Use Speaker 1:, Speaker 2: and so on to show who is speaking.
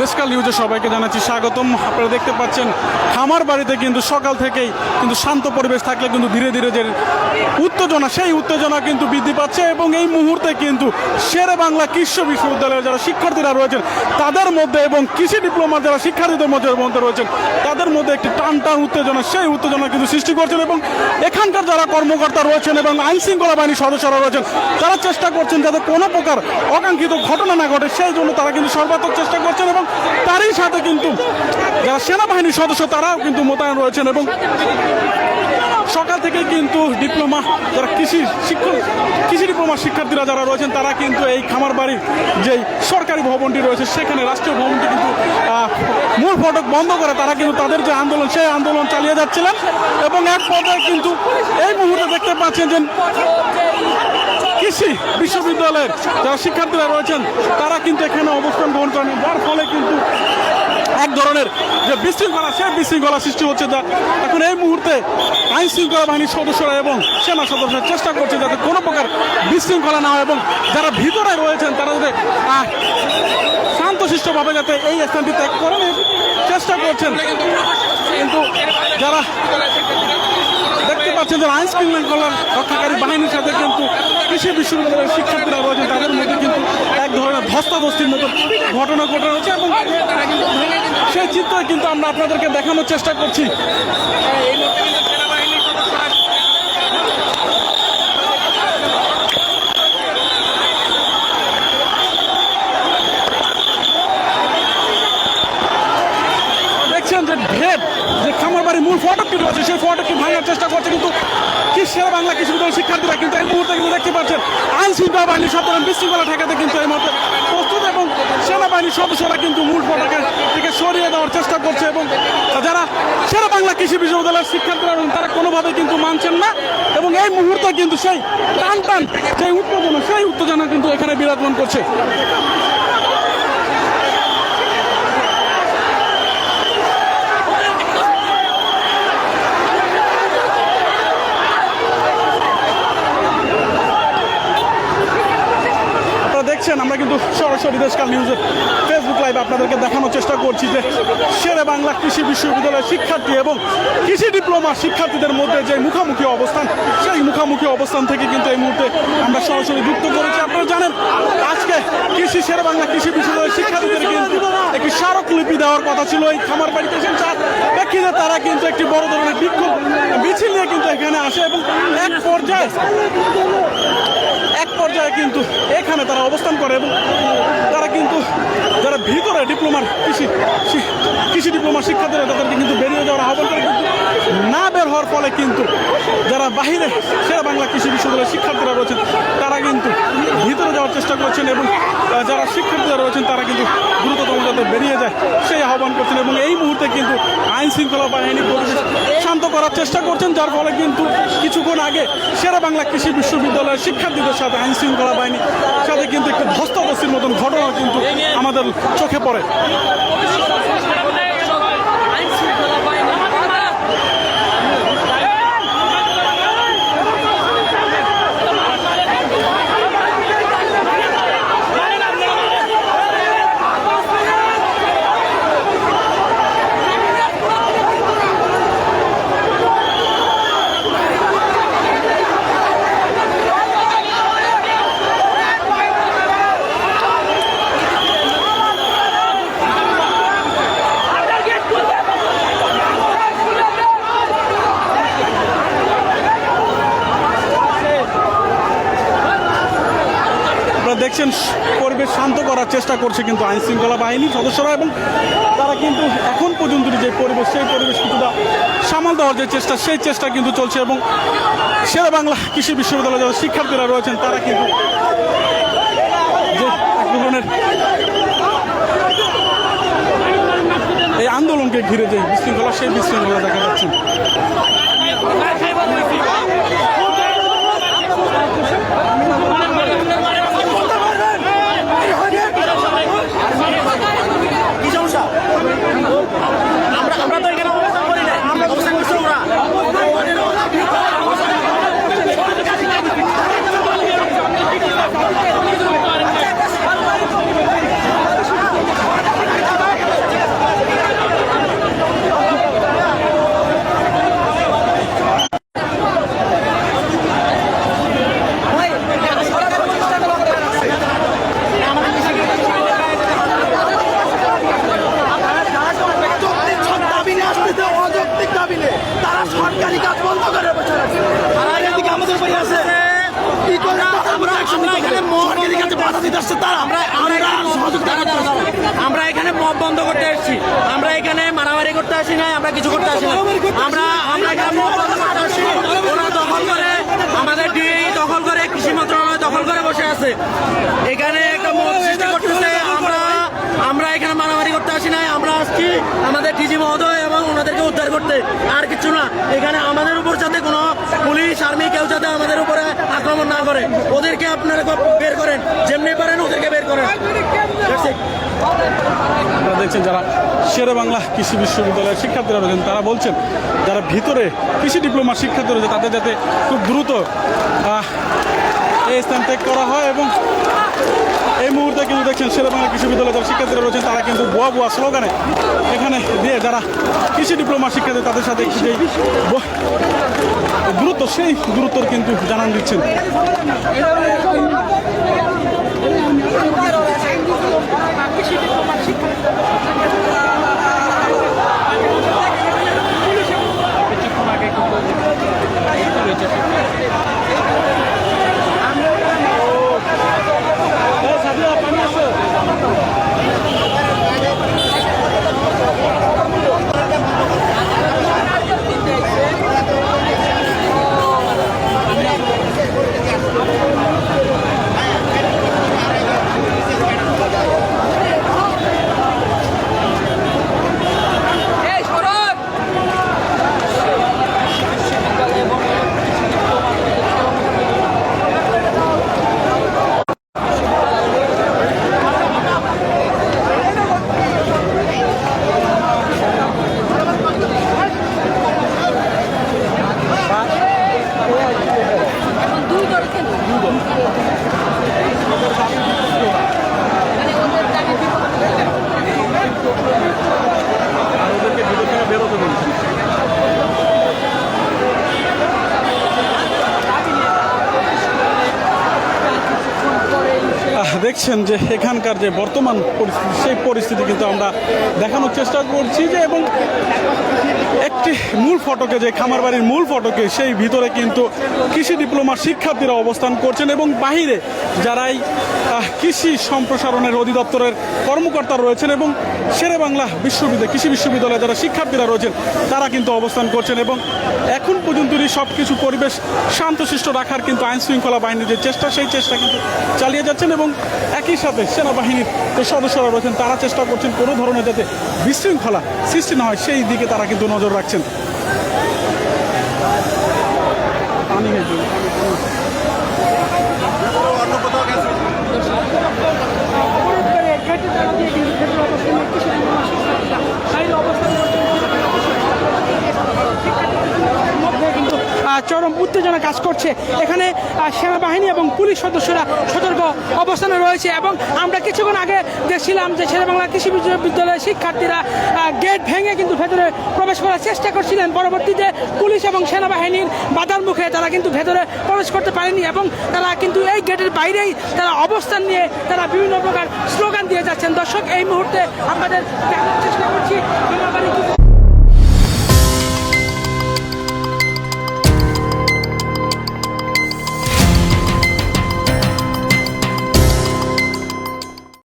Speaker 1: দেশকাল নিউজে সবাইকে জানাচ্ছি স্বাগতম। আপনারা দেখতে পাচ্ছেন খামার বাড়িতে কিন্তু সকাল থেকেই কিন্তু শান্ত পরিবেশ থাকলে কিন্তু ধীরে ধীরে যে উত্তেজনা, সেই উত্তেজনা কিন্তু বৃদ্ধি পাচ্ছে এবং এই মুহূর্তে কিন্তু শেরে বাংলা কৃষি বিশ্ববিদ্যালয়ের যারা শিক্ষার্থীরা রয়েছেন তাদের মধ্যে এবং কৃষি ডিপ্লোমার যারা শিক্ষার্থীদের মধ্যে রয়েছেন তাদের মধ্যে একটি টান টান উত্তেজনা, সেই উত্তেজনা কিন্তু সৃষ্টি করছেন এবং এখানকার যারা কর্মকর্তা রয়েছেন এবং আইন শৃঙ্খলা বাহিনীর সদস্যরা রয়েছেন তারা চেষ্টা করছেন যাতে কোনো প্রকার অকাঙ্ক্ষিত ঘটনা না ঘটে, সেই জন্য তারা কিন্তু সর্বাত্মক চেষ্টা করছেন এবং তারই সাথে কিন্তু যারা সেনাবাহিনীর সদস্য তারাও কিন্তু মোতায়েন রয়েছেন এবং সকাল থেকে কিন্তু ডিপ্লোমা যারা কৃষি ডিপ্লোমা শিক্ষার্থীরা যারা রয়েছেন তারা কিন্তু এই খামার বাড়ির যেই সরকারি ভবনটি রয়েছে সেখানে রাষ্ট্রীয় ভবনটি কিন্তু মূল ফটক বন্ধ করে তারা কিন্তু তাদের যে আন্দোলন সেই আন্দোলন চালিয়ে যাচ্ছিলেন এবং এক পর্যায়ে কিন্তু এই মুহূর্তে দেখতে পাচ্ছেন যে কৃষি বিশ্ববিদ্যালয়ের যারা শিক্ষার্থীরা রয়েছেন তারা কিন্তু এখানে অবস্থান গ্রহণ করেন, যার ফলে কিন্তু এক ধরনের যে বিশৃঙ্খলা, সেই বিশৃঙ্খলা সৃষ্টি হচ্ছে। যা এখন এই মুহূর্তে আইন শৃঙ্খলা বাহিনীর সদস্যরা এবং সেনা সদস্যরা চেষ্টা করছে যাতে কোনো প্রকার বিশৃঙ্খলা না হয় এবং যারা ভিতরে রয়েছেন তারা যাতে শান্তশিষ্টভাবে যাতে এই স্থানটি ত্যাগ করেন চেষ্টা করছেন। কিন্তু যারা দেখতে পাচ্ছেন যে আইন শৃঙ্খলা রক্ষাকারী বাহিনীর সাথে কিন্তু কৃষি বিশ্ববিদ্যালয়ের শিক্ষার্থীরা রয়েছেন তাদের মধ্যে কিন্তু এক ধরনের ধস্তাধস্তির মতো ঘটনা ঘটে রয়েছে এবং সেই চিত্রই কিন্তু আমরা আপনাদেরকে দেখানোর চেষ্টা করছি। যে ভেদ যে খামার বাড়ির মূল ফটকটি রয়েছে সেই ফটকটি ভাঙার চেষ্টা করছে কিন্তু শেরে বাংলা কৃষি বিশ্ববিদ্যালয়ের শিক্ষার্থীরা কিন্তু এই মুহূর্তে কিন্তু দেখতে পাচ্ছেন আইন শৃঙ্খলা বাহিনীর সাধারণ বিশৃঙ্খলা ঠেকাতে কিন্তু এই মুহূর্তে প্রস্তুত এবং সেনাবাহিনীর সদস্যরা কিন্তু মূল ফটকের দিকে সরিয়ে দেওয়ার চেষ্টা করছে এবং যারা শেরে বাংলা কৃষি বিশ্ববিদ্যালয়ের শিক্ষার্থীরা রয়েছেন তারা কোনোভাবে কিন্তু মানছেন না এবং এই মুহূর্তে কিন্তু সেই টান টান সেই উত্তেজনা কিন্তু এখানে বিরাজমান করছে। আমরা কিন্তু সরাসরি দেশকাল নিউজের ফেসবুক লাইভে আপনাদেরকে দেখানোর চেষ্টা করছি যে শেরে বাংলা কৃষি বিশ্ববিদ্যালয়ের শিক্ষার্থী এবং কৃষি ডিপ্লোমা শিক্ষার্থীদের মধ্যে যে মুখোমুখি অবস্থান, সেই মুখোমুখি অবস্থান থেকে কিন্তু এই মুহূর্তে আমরা সরাসরি যুক্ত করেছি। আপনারা জানেন আজকে শেরে বাংলা কৃষি বিশ্ববিদ্যালয়ের শিক্ষার্থীদের কিন্তু একটি স্মারকলিপি দেওয়ার কথা ছিল এই খামার বাড়িতে, যার প্রেক্ষিতে তারা কিন্তু একটি বড় ধরনের বিক্ষোভ মিছিল নিয়ে কিন্তু এখানে আসে এবং এক পর্যায়ে কিন্তু এখানে তারা অবস্থান করে এবং তারা কিন্তু যারা ভিতরে ডিপ্লোমার কৃষি ডিপ্লোমার শিক্ষার্থীরা তাদেরকে কিন্তু বেরিয়ে যাওয়ার আহ্বান করে কিন্তু না বের হওয়ার ফলে কিন্তু যারা বাহিরে শেরে বাংলা কৃষি বিশ্ববিদ্যালয়ের শিক্ষার্থীরা রয়েছেন তারা কিন্তু ভিতরে যাওয়ার চেষ্টা করছেন এবং যারা শিক্ষার্থীরা রয়েছেন তারা কিন্তু দ্রুততম যাতে বেরিয়ে যায় সেই আহ্বান করছেন এবং এই মুহূর্তে কিন্তু আইন শৃঙ্খলা বাহিনী পরিবেশ শান্ত করার চেষ্টা করছেন, যার ফলে কিন্তু কিছুক্ষণ আগে শেরে বাংলা কৃষি বিশ্ববিদ্যালয়ের শিক্ষার্থীদের সাথে আইন শৃঙ্খলা বাহিনীর সাথে কিন্তু একটি ধস্তাধস্তির মতন ঘটনা কিন্তু আমাদের চোখে পড়ে। দেখছেন পরিবেশ শান্ত করার চেষ্টা করছে কিন্তু আইন শৃঙ্খলা বাহিনীর সদস্যরা এবং তারা কিন্তু এখন পর্যন্ত যে পরিবেশ সেই পরিবেশ কিছুটা সামাল দেওয়ার যে চেষ্টা সেই চেষ্টা কিন্তু চলছে এবং শেরে বাংলা কৃষি বিশ্ববিদ্যালয়ের যারা শিক্ষার্থীরা রয়েছেন তারা কিন্তু যে এক ধরনের এই আন্দোলনকে ঘিরে যে বিশৃঙ্খলা সেই বিশৃঙ্খলা দেখা যাচ্ছে।
Speaker 2: আমরা তো এখানে অবস্থান করি না, আমরা অবস্থান করছি ওরা দিতে আসছে তারা আমরা সহযোগিতা করতে আসছি। আমরা এখানে মব বন্ধ করতে এসেছি, আমরা এখানে মারামারি করতে আসি নাই, আমরা কিছু করতে আসি না, আমরা এখানে মব বন্ধ করতে আসছি। ওরা দখল করে, আমাদের ডিএই দখল করে, কৃষি মন্ত্রণালয় দখল করে বসে আছে, এখানে একটা মব সৃষ্টি করতেছে। আমরা এখানে মারামারি করতে আসি নাই, আমরা আসছি আমাদের ডিজি মহোদয় এবং ওনাদেরকে উদ্ধার করতে, আর কিছু না। এখানে আমাদের উপর যাতে কোনো পুলিশ আর্মি কেউ যাতে আমাদের উপরে আক্রমণ না করে, ওদেরকে আপনারা বের করেন, যেমনি পারেন ওদেরকে বের করেন।
Speaker 1: আপনারা দেখছেন যারা শেরে বাংলা কৃষি বিশ্ববিদ্যালয়ের শিক্ষার্থীরা রয়েছেন তারা বলছেন যারা ভিতরে কৃষি ডিপ্লোমা শিক্ষার্থী রয়েছে তাদের যাতে খুব দ্রুত এই স্থান ত্যাগ করা হয়। এবং এই মুহূর্তে কিন্তু দেখছেন শেরে বাংলা কৃষি বিশ্ববিদ্যালয়ের যারা শিক্ষার্থীরা রয়েছেন তারা কিন্তু বুয়া বুয়া স্লোগানে এখানে দিয়ে যারা কৃষি ডিপ্লোমা শিক্ষার্থী তাদের সাথে যেই দ্রুত সেই দূরত্বর কিন্তু জানান দিচ্ছেন। দেখছেন যে এখানকার যে বর্তমান পরিস্থিতি সেই পরিস্থিতি কিন্তু আমরা দেখানোর চেষ্টা করছি যে এবং একটি মূল ফটকে যে খামারবাড়ির মূল ফটকে সেই ভিতরে কিন্তু কৃষি ডিপ্লোমার শিক্ষার্থীরা অবস্থান করছেন এবং বাহিরে যারাই কৃষি সম্প্রসারণের অধিদপ্তরের কর্মকর্তা রয়েছেন এবং শেরে বাংলা বিশ্ববিদ্যালয় কৃষি বিশ্ববিদ্যালয়ে যারা শিক্ষার্থীরা রয়েছেন তারা কিন্তু অবস্থান করছেন এবং এখন পর্যন্তই সব কিছু পরিবেশ শান্তশিষ্ট রাখার কিন্তু আইন শৃঙ্খলা বাহিনীর যে চেষ্টা সেই চেষ্টা কিন্তু চালিয়ে যাচ্ছেন এবং একই সাথে সেনাবাহিনীর যে সদস্যরা রয়েছেন তারা চেষ্টা করছেন কোনো ধরনের যাতে বিশৃঙ্খলা সৃষ্টি না হয় সেই দিকে তারা কিন্তু নজর রাখছেন।
Speaker 3: চরম উত্তেজনা কাজ করছে এখানে। সেনাবাহিনী এবং পুলিশ সদস্যরা সতর্ক অবস্থানে রয়েছে এবং আমরা কিছুক্ষণ আগে দেখছিলাম যে শেরে বাংলা কৃষি বিশ্ববিদ্যালয়ের শিক্ষার্থীরা গেট ভেঙে কিন্তু ভেতরে প্রবেশ করার চেষ্টা করছিলেন। পরবর্তীতে পুলিশ এবং সেনাবাহিনীর বাধার মুখে তারা কিন্তু ভেতরে প্রবেশ করতে পারেনি এবং তারা কিন্তু এই গেটের বাইরেই তারা অবস্থান নিয়ে তারা বিভিন্ন প্রকার স্লোগান দিয়ে যাচ্ছেন। দর্শক, এই মুহূর্তে আমাদের দেখানোর চেষ্টা করছি